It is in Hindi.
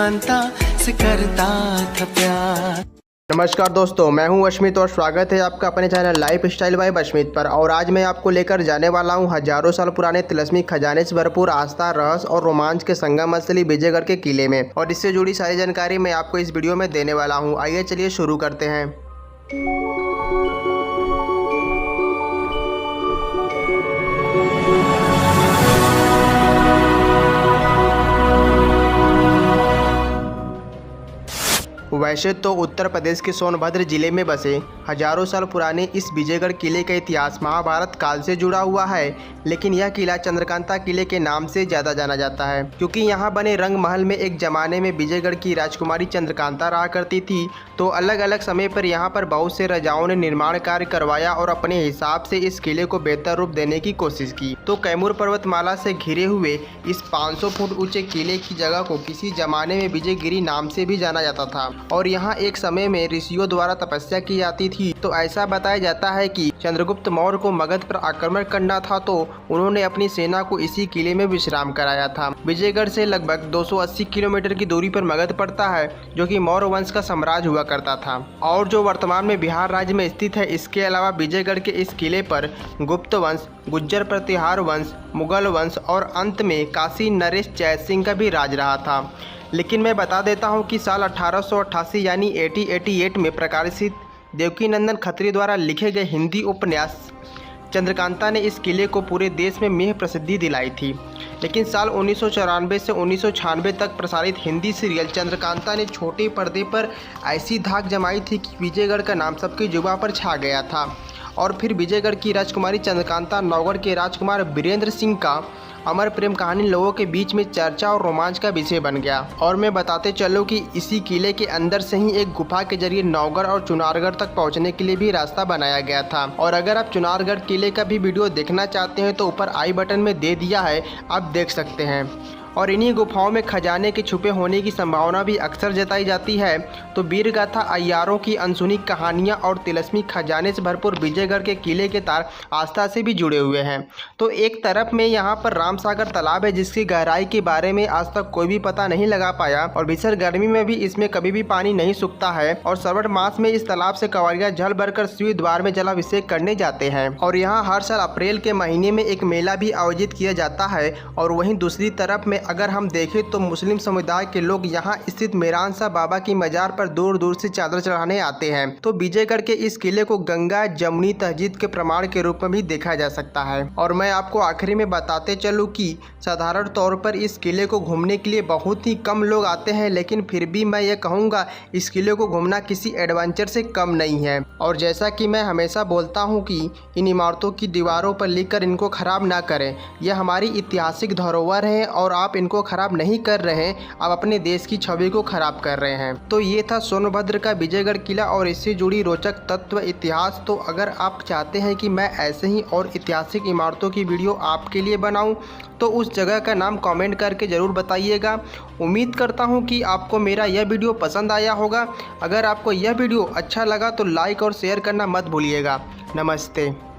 चंद्रकांता से करता था प्यार। नमस्कार दोस्तों, मैं हूं अश्मित और स्वागत है आपका अपने channel life style by Ashmit पर। और आज मैं आपको लेकर जाने वाला हूं हजारों साल पुराने तिलस्मी खजाने से भरपूर आस्था, रहस्य और रोमांच के संगम स्थली विजयगढ़ के किले में। और इससे जुड़ी सारी जानकारी मैं आपको इस वीडियो में देने वाला हूं। आइए चलिए शुरू करते हैं। वैसे तो उत्तर प्रदेश के सोनभद्र जिले में बसे हजारों साल पुराने इस विजयगढ़ किले का इतिहास महाभारत काल से जुड़ा हुआ है, लेकिन यह किला चंद्रकांता किले के नाम से ज़्यादा जाना जाता है क्योंकि यहाँ बने रंग महल में एक ज़माने में विजयगढ़ की राजकुमारी चंद्रकांता रहा करती थी। तो अलग अलग समय पर यहाँ पर बहुत से राजाओं ने निर्माण कार्य करवाया और अपने हिसाब से इस किले को बेहतर रूप देने की कोशिश की। तो कैमूर पर्वतमाला से घिरे हुए इस 500 फुट ऊंचे किले की जगह को किसी जमाने में विजयगिरी नाम से भी जाना जाता था और यहाँ एक समय में ऋषियों द्वारा तपस्या की जाती थी। तो ऐसा बताया जाता है कि चंद्रगुप्त मौर्य को मगध पर आक्रमण करना था तो उन्होंने अपनी सेना को इसी किले में विश्राम कराया था। विजयगढ़ से लगभग 280 किलोमीटर की दूरी पर मगध पड़ता है, जो कि मौर्य वंश का साम्राज्य हुआ करता था और जो वर्तमान में बिहार राज्य में स्थित है। इसके अलावा विजयगढ़ के इस किले पर गुप्त वंश, गुज्जर प्रतिहार वंश, मुगल वंश और अंत में काशी नरेश जय सिंह का भी राज रहा था। लेकिन मैं बता देता हूं कि साल 1888 यानी 1888 में प्रकाशित देवकीनंदन खत्री द्वारा लिखे गए हिंदी उपन्यास चंद्रकांता ने इस किले को पूरे देश में मेह प्रसिद्धि दिलाई थी। लेकिन साल 1994 से 1996 तक प्रसारित हिंदी सीरियल चंद्रकांता ने छोटे पर्दे पर ऐसी धाक जमाई थी कि विजयगढ़ का नाम सबकी जुबां पर छा गया था। और फिर विजयगढ़ की राजकुमारी चंद्रकांता नौगढ़ के राजकुमार वीरेंद्र सिंह का अमर प्रेम कहानी लोगों के बीच में चर्चा और रोमांच का विषय बन गया। और मैं बताते चलूं कि इसी किले के अंदर से ही एक गुफा के जरिए नौगढ़ और चुनारगढ़ तक पहुंचने के लिए भी रास्ता बनाया गया था। और अगर आप चुनारगढ़ किले का भी वीडियो देखना चाहते हैं तो ऊपर आई बटन में दे दिया है, आप देख सकते हैं। और इन्हीं गुफाओं में खजाने के छुपे होने की संभावना भी अक्सर जताई जाती है। तो वीरगाथा, अय्यारों की अनसुनी कहानियां और तिलस्मी खजाने से भरपूर विजयगढ़ के किले के तार आस्था से भी जुड़े हुए हैं। तो एक तरफ में यहाँ पर रामसागर तालाब है जिसकी गहराई के बारे में आज तक कोई भी पता नहीं लगा पाया और भीषण गर्मी में भी इसमें कभी भी पानी नहीं सूखता है। और श्रावण मास में इस तालाब से कंवरिया जल भरकर शिव द्वार में जलाभिषेक करने जाते हैं। और यहाँ हर साल अप्रैल के महीने में एक मेला भी आयोजित किया जाता है। और वहीं दूसरी तरफ में अगर हम देखें तो मुस्लिम समुदाय के लोग यहाँ स्थित मेहरान शाह बाबा की मजार पर दूर दूर से चादर चढ़ाने आते हैं। तो विजयगढ़ के इस किले को गंगा जमुनी तहजीब के प्रमाण के रूप में भी देखा जा सकता है। और मैं आपको आखिरी में बताते चलूँ कि साधारण तौर पर इस किले को घूमने के लिए बहुत ही कम लोग आते हैं, लेकिन फिर भी मैं ये कहूँगा इस किले को घूमना किसी एडवेंचर से कम नहीं है। और जैसा कि मैं हमेशा बोलता हूँ कि इन इमारतों की दीवारों पर लिखकर इनको खराब ना करें। यह हमारी ऐतिहासिक धरोहर है और आप इनको खराब नहीं कर रहे हैं, आप अपने देश की छवि को खराब कर रहे हैं। तो ये था सोनभद्र का विजयगढ़ किला और इससे जुड़ी रोचक तत्व इतिहास। तो अगर आप चाहते हैं कि मैं ऐसे ही और ऐतिहासिक इमारतों की वीडियो आपके लिए बनाऊं तो उस जगह का नाम कमेंट करके ज़रूर बताइएगा। उम्मीद करता हूं कि आपको मेरा यह वीडियो पसंद आया होगा। अगर आपको यह वीडियो अच्छा लगा तो लाइक और शेयर करना मत भूलिएगा। नमस्ते।